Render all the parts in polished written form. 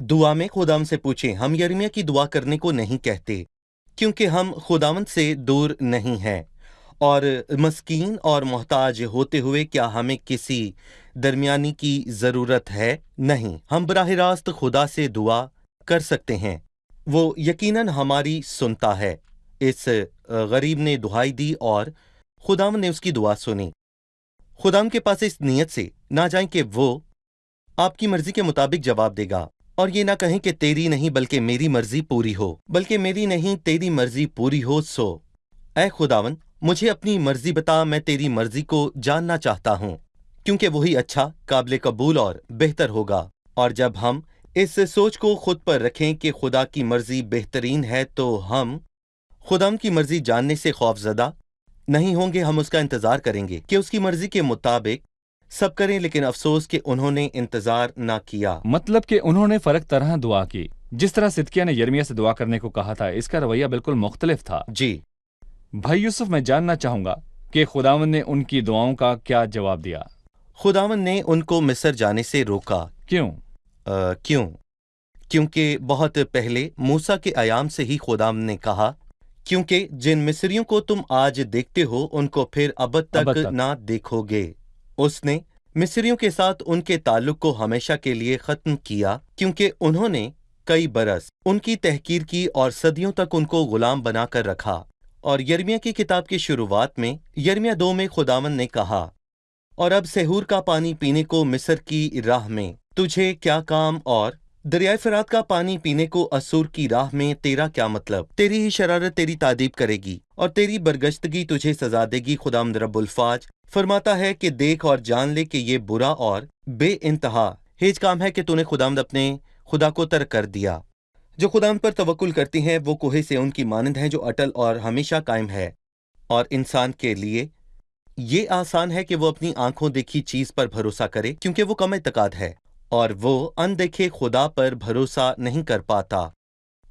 دعا میں خداوند سے پوچھیں، ہم یرمیہ کی دعا کرنے کو نہیں کہتے کیونکہ ہم خداوند سے دور نہیں ہیں، اور مسکین اور محتاج ہوتے ہوئے کیا ہمیں کسی درمیانی کی ضرورت ہے؟ نہیں، ہم براہ راست خدا سے دعا کر سکتے ہیں، وہ یقیناً ہماری سنتا ہے۔ اس غریب نے دہائی دی اور خداوند نے اس کی دعا سنی۔ خداوند کے پاس اس نیت سے نہ جائیں کہ وہ آپ کی مرضی کے مطابق جواب دے گا، اور یہ نہ کہیں کہ تیری نہیں بلکہ میری مرضی پوری ہو، بلکہ میری نہیں تیری مرضی پوری ہو سو۔ اے خداوند، مجھے اپنی مرضی بتا، میں تیری مرضی کو جاننا چاہتا ہوں، کیونکہ وہی اچھا، قابل قبول اور بہتر ہوگا۔ اور جب ہم اس سوچ کو خود پر رکھیں کہ خدا کی مرضی بہترین ہے تو ہم خداوند کی مرضی جاننے سے خوف زدہ نہیں ہوں گے۔ ہم اس کا انتظار کریں گے کہ اس کی مرضی کے مطابق سب کریں، لیکن افسوس کہ انہوں نے انتظار نہ کیا۔ مطلب کہ انہوں نے فرق طرح دعا کی۔ جس طرح صدقیہ نے یرمیہ سے دعا کرنے کو کہا تھا، اس کا رویہ بالکل مختلف تھا۔ جی، بھائی یوسف، میں جاننا چاہوں گا کہ خداوند نے ان کی دعاؤں کا کیا جواب دیا؟ خداوند نے ان کو مصر جانے سے روکا۔ کیوں؟ کیونکہ بہت پہلے موسیٰ کے ایام سے ہی خداوند نے کہا، کیونکہ جن مصریوں کو تم آج دیکھتے ہو ان کو پھر ابد تک نہ دیکھو گے۔ اس نے مصریوں کے ساتھ ان کے تعلق کو ہمیشہ کے لیے ختم کیا، کیونکہ انہوں نے کئی برس ان کی تحقیر کی اور صدیوں تک ان کو غلام بنا کر رکھا۔ اور یرمیہ کی کتاب کی شروعات میں یرمیہ 2 میں خداوند نے کہا، اور اب سحور کا پانی پینے کو مصر کی راہ میں تجھے کیا کام، اور دریائے فرات کا پانی پینے کو اسور کی راہ میں تیرا کیا مطلب؟ تیری ہی شرارت تیری تعدیب کرے گی اور تیری برگشتگی تجھے سزا دے گی۔ خداوند رب الفاج فرماتا ہے کہ دیکھ اور جان لے کہ یہ برا اور بے انتہا ہیج کام ہے کہ تو نے خداوند اپنے خدا کو ترک کر دیا۔ جو خداوند پر توکل کرتی ہیں وہ کوہ سے ان کی مانند ہیں جو اٹل اور ہمیشہ قائم ہے۔ اور انسان کے لیے یہ آسان ہے کہ وہ اپنی آنکھوں دیکھی چیز پر بھروسہ کرے، کیونکہ وہ کم اعتقاد ہے اور وہ اندیکھے خدا پر بھروسہ نہیں کر پاتا۔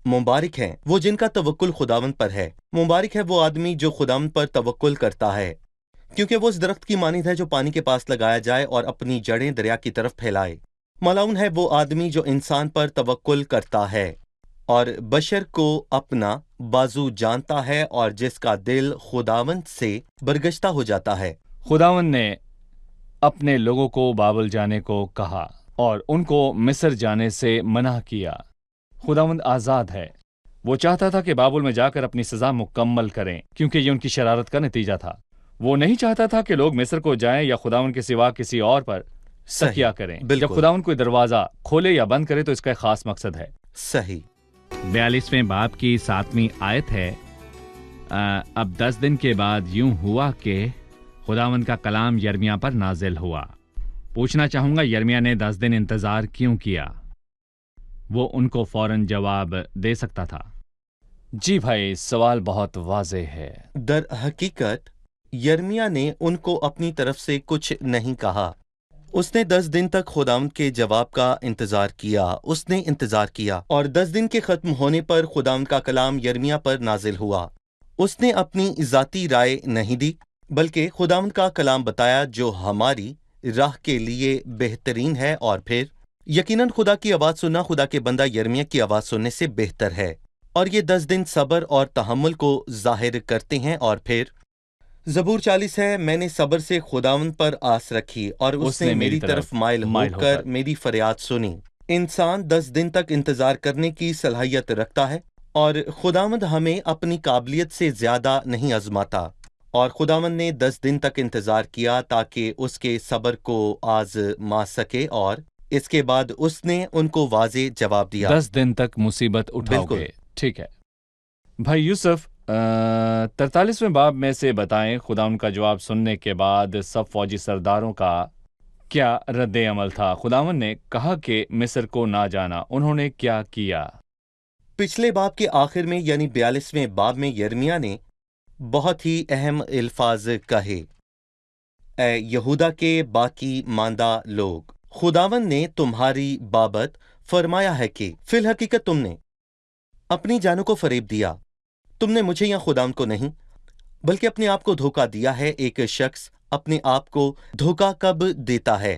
مبارک ہیں وہ جن کا توکل خداوند پر ہے، مبارک ہے وہ آدمی جو خداوند پر توکل کرتا ہے، کیونکہ وہ اس درخت کی مانند ہے جو پانی کے پاس لگایا جائے اور اپنی جڑیں دریا کی طرف پھیلائے۔ ملعون ہے وہ آدمی جو انسان پر توکل کرتا ہے اور بشر کو اپنا بازو جانتا ہے، اور جس کا دل خداوند سے برگشتہ ہو جاتا ہے۔ خداوند نے اپنے لوگوں کو بابل جانے کو کہا اور ان کو مصر جانے سے منع کیا۔ خداوند آزاد ہے، وہ چاہتا تھا کہ بابل میں جا کر اپنی سزا مکمل کریں، کیونکہ یہ ان کی شرارت کا نتیجہ تھا۔ وہ نہیں چاہتا تھا کہ لوگ مصر کو جائیں یا خداوند کے سوا کسی اور پر تکیہ کریں۔ جب خداوند کوئی دروازہ کھولے یا بند کرے تو اس کا ایک خاص مقصد ہے۔ صحیح۔ 42ویں باب کی 7ویں آیت ہے، اب 10 دن کے بعد یوں ہوا کہ خداوند کا کلام یرمیہ پر نازل ہوا۔ پوچھنا چاہوں گا، یرمیہ نے 10 دن انتظار کیوں کیا؟ وہ ان کو فوراً جواب دے سکتا تھا۔ جی بھائی، سوال بہت واضح ہے۔ در حقیقت یرمیہ نے ان کو اپنی طرف سے کچھ نہیں کہا۔ اس نے 10 دن تک خداوند کے جواب کا انتظار کیا۔ اس نے انتظار کیا اور 10 دن کے ختم ہونے پر خداوند کا کلام یرمیہ پر نازل ہوا۔ اس نے اپنی ذاتی رائے نہیں دی، بلکہ خداوند کا کلام بتایا جو ہماری راہ کے لیے بہترین ہے، اور پھر یقیناً خدا کی آواز سننا خدا کے بندہ یرمیہ کی آواز سننے سے بہتر ہے، اور یہ 10 دن صبر اور تحمل کو ظاہر کرتے ہیں۔ اور پھر زبور 40 ہے، میں نے صبر سے خداوند پر آس رکھی اور اس نے میری طرف مائل ہو کر میری فریاد سنی۔ انسان 10 دن تک انتظار کرنے کی صلاحیت رکھتا ہے، اور خداوند ہمیں اپنی قابلیت سے زیادہ نہیں آزماتا، اور خداوند نے 10 دن تک انتظار کیا تاکہ اس کے صبر کو آزما سکے، اور اس کے بعد اس نے ان کو واضح جواب دیا۔ 10 دن تک مصیبت اٹھاؤ گے، ٹھیک ہے۔ بھائی یوسف، 43ویں باب میں سے بتائیں، خداوند کا جواب سننے کے بعد سب فوجی سرداروں کا کیا رد عمل تھا؟ خداوند نے کہا کہ مصر کو نہ جانا، انہوں نے کیا کیا؟ پچھلے باب کے آخر میں یعنی 42ویں باب میں یرمیہ نے بہت ہی اہم الفاظ کہے۔ اے یہودا کے باقی ماندہ لوگ، خداوند نے تمہاری بابت فرمایا ہے کہ فی الحقیقت تم نے اپنی جانوں کو فریب دیا، تم نے مجھے یا خداوند کو نہیں بلکہ اپنے آپ کو دھوکہ دیا ہے۔ ایک شخص اپنے آپ کو دھوکہ کب دیتا ہے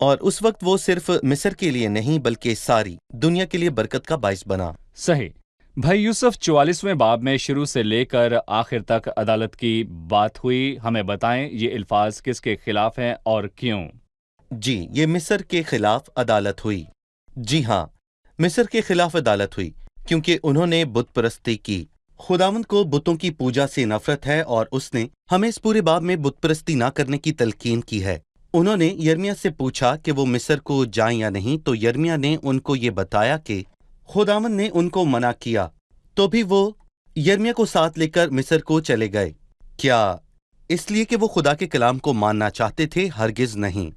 اور اس وقت وہ صرف مصر کے لیے نہیں بلکہ ساری دنیا کے لیے برکت کا باعث بنا۔ صحیح۔ بھائی یوسف 44ویں باب میں شروع سے لے کر آخر تک عدالت کی بات ہوئی، ہمیں بتائیں یہ الفاظ کس کے خلاف ہیں اور کیوں؟ جی، یہ مصر کے خلاف عدالت ہوئی۔ جی ہاں، مصر کے خلاف عدالت ہوئی کیونکہ انہوں نے بت پرستی کی۔ خداوند کو بتوں کی پوجا سے نفرت ہے اور اس نے ہمیں اس پورے باب میں بت پرستی نہ کرنے کی تلقین کی ہے۔ انہوں نے یرمیہ سے پوچھا کہ وہ مصر کو جائیں یا نہیں، تو یرمیہ نے ان کو یہ بتایا کہ خداوند نے ان کو منع کیا، تو بھی وہ یرمیہ کو ساتھ لے کر مصر کو چلے گئے۔ کیا اس لیے کہ وہ خدا کے کلام کو ماننا چاہتے تھے؟ ہرگز نہیں۔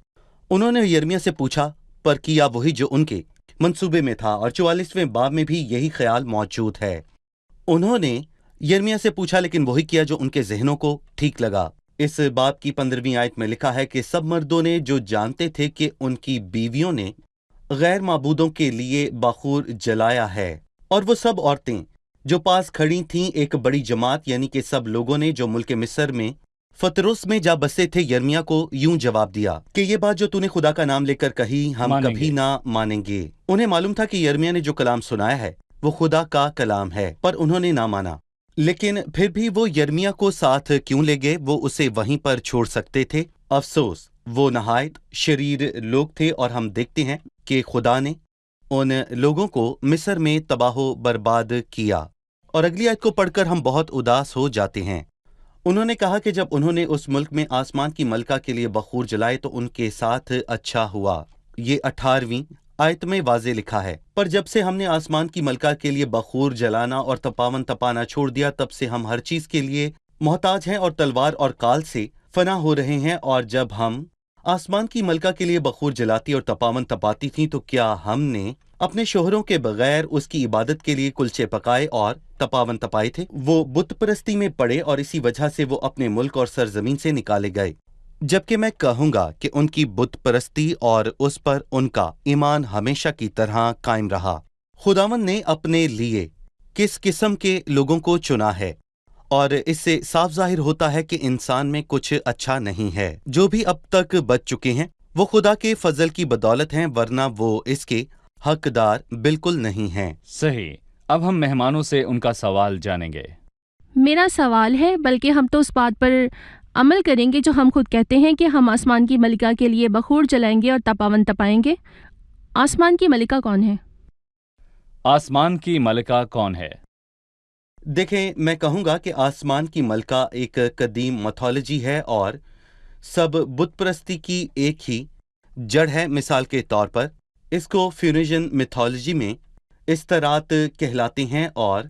انہوں نے یرمیہ سے پوچھا پر کیا وہی جو ان کے منصوبے میں تھا، اور 44ویں باب میں بھی یہی خیال موجود ہے۔ انہوں نے یرمیہ سے پوچھا لیکن وہی کیا جو ان کے ذہنوں کو ٹھیک لگا۔ اس باب کی 15ویں آیت میں لکھا ہے کہ سب مردوں نے جو جانتے تھے کہ ان کی بیویوں نے غیر معبودوں کے لیے بخور جلایا ہے، اور وہ سب عورتیں جو پاس کھڑی تھیں، ایک بڑی جماعت یعنی کہ سب لوگوں نے جو ملک مصر میں فتروس میں جا بسے تھے، یرمیہ کو یوں جواب دیا کہ یہ بات جو تو نے خدا کا نام لے کر کہی ہم مانیں کبھی گے۔ نہ مانیں گے۔ انہیں معلوم تھا کہ یرمیہ نے جو کلام سنایا ہے وہ خدا کا کلام ہے، پر انہوں نے نہ مانا۔ لیکن پھر بھی وہ یرمیہ کو ساتھ کیوں لے گئے؟ وہ اسے وہیں پر چھوڑ سکتے تھے۔ افسوس، وہ نہایت شریر لوگ تھے، اور ہم دیکھتے ہیں کہ خدا نے ان لوگوں کو مصر میں تباہ و برباد کیا۔ اور اگلی آیت کو پڑھ کر ہم بہت اداس ہو جاتے ہیں۔ انہوں نے کہا کہ جب انہوں نے اس ملک میں آسمان کی ملکہ کے لیے بخور جلائے تو ان کے ساتھ اچھا ہوا۔ یہ 18ویں آیت میں واضح لکھا ہے، پر جب سے ہم نے آسمان کی ملکہ کے لیے بخور جلانا اور تپاون تپانا چھوڑ دیا، تب سے ہم ہر چیز کے لیے محتاج ہیں اور تلوار اور کال سے فنا ہو رہے ہیں۔ اور جب ہم آسمان کی ملکہ کے لیے بخور جلاتی اور تپاون تپاتی تھیں، تو کیا ہم نے اپنے شوہروں کے بغیر اس کی عبادت کے لیے کلچے پکائے اور تپاون تپائے تھے؟ وہ بت پرستی میں پڑے اور اسی وجہ سے وہ اپنے ملک اور سرزمین سے نکالے گئے۔ جبکہ میں کہوں گا کہ ان کی بت پرستی اور اس پر ان کا ایمان ہمیشہ کی طرح قائم رہا۔ خداوند نے اپنے لیے کس قسم کے لوگوں کو چنا ہے، اور اس سے صاف ظاہر ہوتا ہے کہ انسان میں کچھ اچھا نہیں ہے۔ جو بھی اب تک بچ چکے ہیں وہ خدا کے فضل کی بدولت ہیں، ورنہ وہ اس کے حقدار بالکل نہیں ہیں۔ صحیح۔ اب ہم مہمانوں سے ان کا سوال جانیں گے۔ میرا سوال ہے، بلکہ ہم تو اس بات پر عمل کریں گے جو ہم خود کہتے ہیں کہ ہم آسمان کی ملکہ کے لیے بخور جلائیں گے اور تپاون تپائیں گے۔ آسمان کی ملکہ کون ہے؟ آسمان کی ملکہ کون ہے؟ دیکھیں، میں کہوں گا کہ آسمان کی ملکہ ایک قدیم میتھولوجی ہے اور سب بت پرستی کی ایک ہی جڑ ہے۔ مثال کے طور پر اس کو فیونیشین میتھولوجی میں استرات کہلاتے ہیں، اور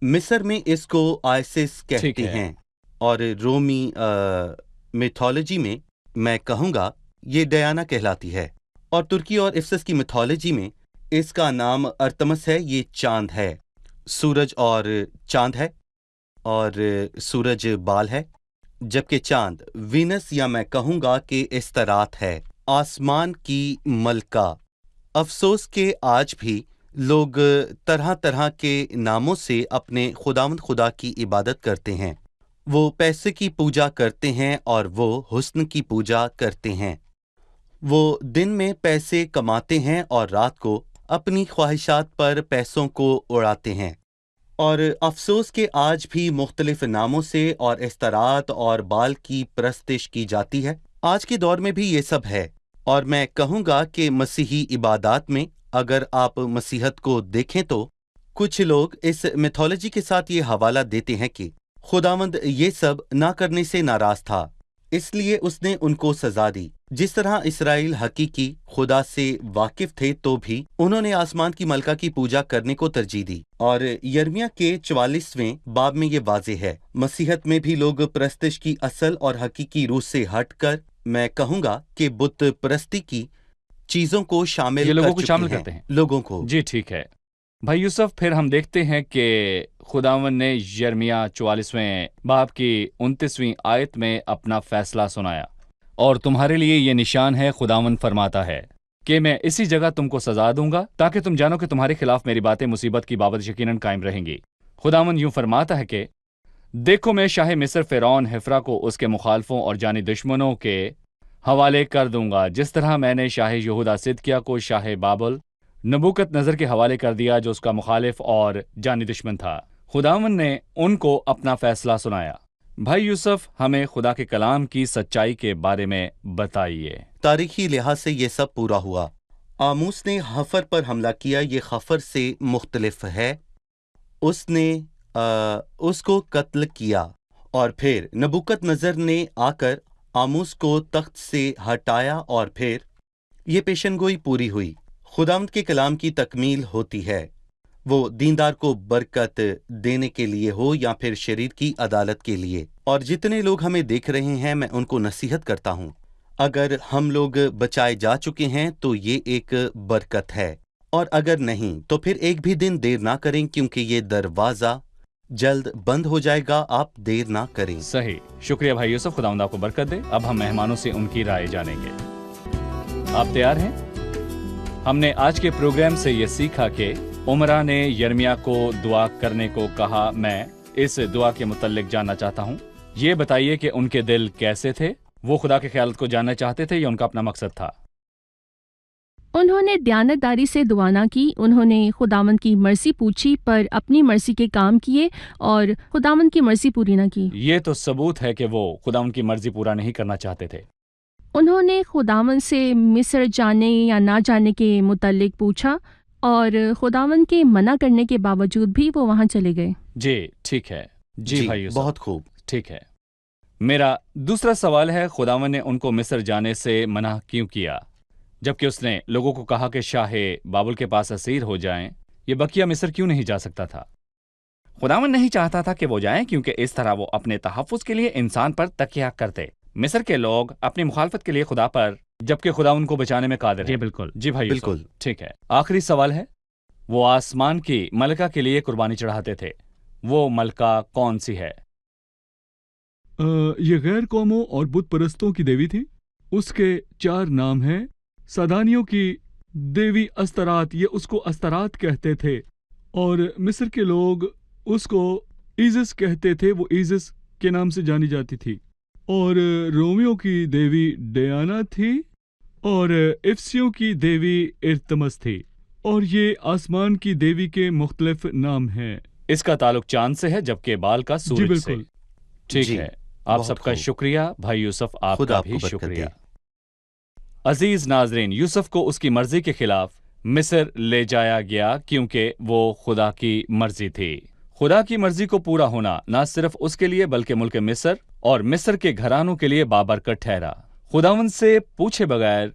مصر میں اس کو آئسس کہتے ہیں، اور رومی میتھولوجی میں کہوں گا یہ ڈیانا کہلاتی ہے، اور ترکی اور افسس کی میتھولوجی میں اس کا نام ارتمس ہے۔ یہ چاند ہے، سورج اور چاند ہے، اور سورج بال ہے، جبکہ چاند وینس یا میں کہوں گا کہ استرات ہے۔ آسمان کی ملکہ، افسوس کہ آج بھی لوگ طرح طرح کے ناموں سے اپنے خداوند خدا کی عبادت کرتے ہیں۔ وہ پیسے کی پوجا کرتے ہیں اور وہ حسن کی پوجا کرتے ہیں۔ وہ دن میں پیسے کماتے ہیں اور رات کو اپنی خواہشات پر پیسوں کو اڑاتے ہیں۔ اور افسوس کہ آج بھی مختلف ناموں سے اور استرات اور بال کی پرستش کی جاتی ہے۔ آج کے دور میں بھی یہ سب ہے، اور میں کہوں گا کہ مسیحی عبادات میں اگر آپ مسیحت کو دیکھیں تو کچھ لوگ اس میتھولوجی کے ساتھ یہ حوالہ دیتے ہیں کہ خداوند یہ سب نہ کرنے سے ناراض تھا، اس لیے اس نے ان کو سزا دی۔ جس طرح اسرائیل حقیقی خدا سے واقف تھے تو بھی انہوں نے آسمان کی ملکہ کی پوجا کرنے کو ترجیح دی، اور یرمیہ کے 44ویں باب میں یہ واضح ہے۔ مسیحت میں بھی لوگ پرستش کی اصل اور حقیقی روح سے ہٹ کر میں کہوں گا کہ بت پرستی کی چیزوں کو شامل یہ لوگوں کر کو چکے شامل ہیں، کرتے ہیں۔ لوگوں کو۔ جی ٹھیک ہے بھائی یوسف، پھر ہم دیکھتے ہیں کہ خداوند نے یرمیہ 44ویں باب کی 29ویں آیت میں اپنا فیصلہ سنایا، اور تمہارے لیے یہ نشان ہے، خداوند فرماتا ہے کہ میں اسی جگہ تم کو سزا دوں گا تاکہ تم جانو کہ تمہارے خلاف میری باتیں مصیبت کی بابت یقیناً قائم رہیں گی۔ خداوند یوں فرماتا ہے کہ دیکھو میں شاہ مصر فرعون ہفرا کو اس کے مخالفوں اور جانی دشمنوں کے حوالے کر دوں گا، جس طرح میں نے شاہ یہودا صدقیہ کو شاہ بابل نبوکت نظر کے حوالے کر دیا جو اس کا مخالف اور جانی دشمن تھا۔ خداوند نے ان کو اپنا فیصلہ سنایا۔ بھائی یوسف، ہمیں خدا کے کلام کی سچائی کے بارے میں بتائیے۔ تاریخی لحاظ سے یہ سب پورا ہوا۔ آموس نے حفر پر حملہ کیا، یہ خفر سے مختلف ہے۔ اس نے اس کو قتل کیا، اور پھر نبوکت نظر نے آ کر آموس کو تخت سے ہٹایا، اور پھر یہ پیشن گوئی پوری ہوئی۔ خداوند کے کلام کی تکمیل ہوتی ہے، وہ دیندار کو برکت دینے کے لیے ہو یا پھر شریر کی عدالت کے لیے۔ اور جتنے لوگ ہمیں دیکھ رہے ہیں، میں ان کو نصیحت کرتا ہوں، اگر ہم لوگ بچائے جا چکے ہیں تو یہ ایک برکت ہے، اور اگر نہیں تو پھر ایک بھی دن دیر نہ کریں، کیونکہ یہ دروازہ جلد بند ہو جائے گا۔ آپ دیر نہ کریں۔ صحیح، شکریہ بھائی یوسف، خداوند آپ کو برکت دے۔ اب ہم مہمانوں سے ان کی رائے جانیں گے۔ آپ تیار ہیں؟ ہم نے آج کے پروگرام سے یہ سیکھا کہ عمرہ نے یرمیا کو دعا کرنے کو کہا۔ میں اس دعا کے متعلق جاننا چاہتا ہوں۔ یہ بتائیے کہ ان کے دل کیسے تھے؟ وہ خدا کے خیالات کو جاننا چاہتے تھے یا ان کا اپنا مقصد تھا؟ انہوں نے دیانتداری سے دعا نہ کی، انہوں نے خداوند کی مرضی پوچھی پر اپنی مرضی کے کام کیے اور خداوند کی مرضی پوری نہ کی۔ یہ تو ثبوت ہے کہ وہ خداوند کی مرضی پورا نہیں کرنا چاہتے تھے۔ انہوں نے خداوند سے مصر جانے یا نہ جانے کے متعلق پوچھا، اور خداوند کے منع کرنے کے باوجود بھی وہ وہاں چلے گئے۔ جی ٹھیک ہے۔ جی بھائی یوسف، بہت خوب۔ ٹھیک ہے۔ میرا دوسرا سوال ہے، خداوند نے ان کو مصر جانے سے منع کیوں کیا جبکہ اس نے لوگوں کو کہا کہ شاہ بابل کے پاس اسیر ہو جائیں؟ یہ بقیہ مصر کیوں نہیں جا سکتا تھا؟ خداوند نہیں چاہتا تھا کہ وہ جائیں، کیونکہ اس طرح وہ اپنے تحفظ کے لیے انسان پر تکیہ کرتے۔ مصر کے لوگ اپنی مخالفت کے لیے خدا پر، جبکہ خدا ان کو بچانے میں قادر ہے۔ جی بالکل۔ جی بھائی یوسف، بالکل۔ ٹھیک ہے۔ آخری سوال ہے، وہ آسمان کی ملکہ کے لیے قربانی چڑھاتے تھے، وہ ملکہ کون سی ہے؟ یہ غیر قوموں اور بت پرستوں کی دیوی تھی۔ اس کے 4 نام ہیں۔ سادانیوں کی دیوی استرات، یہ اس کو استرات کہتے تھے، اور مصر کے لوگ اس کو ایزس کہتے تھے، وہ ایزس کے نام سے جانی جاتی تھی۔ اور رومیوں کی دیوی ڈیانا تھی، اور افسیوں کی دیوی ارتمس تھی، اور یہ آسمان کی دیوی کے مختلف نام ہیں۔ اس کا تعلق چاند سے ہے، جبکہ بال کا سورج جی سے۔ بالکل۔ ٹھیک جی، ہے، آپ بہت سب کا خوب۔ شکریہ۔ بھائی یوسف، آپ خدا کا آپ بھی کو برکت شکریہ۔ دے۔ عزیز ناظرین، یوسف کو اس کی مرضی کے خلاف مصر لے جایا گیا کیونکہ وہ خدا کی مرضی تھی۔ خدا کی مرضی کو پورا ہونا نہ صرف اس کے لیے بلکہ ملک مصر اور مصر کے گھرانوں کے لیے بابرکت ٹھہرا۔ خداوند سے پوچھے بغیر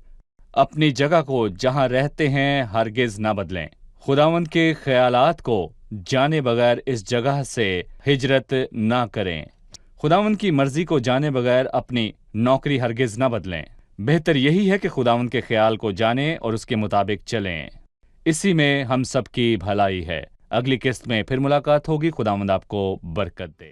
اپنی جگہ کو جہاں رہتے ہیں ہرگز نہ بدلیں۔ خداوند کے خیالات کو جانے بغیر اس جگہ سے ہجرت نہ کریں۔ خداوند کی مرضی کو جانے بغیر اپنی نوکری ہرگز نہ بدلیں۔ بہتر یہی ہے کہ خداوند کے خیال کو جانیں اور اس کے مطابق چلیں۔ اسی میں ہم سب کی بھلائی ہے۔ اگلی قسط میں پھر ملاقات ہوگی۔ خداوند آپ کو برکت دے۔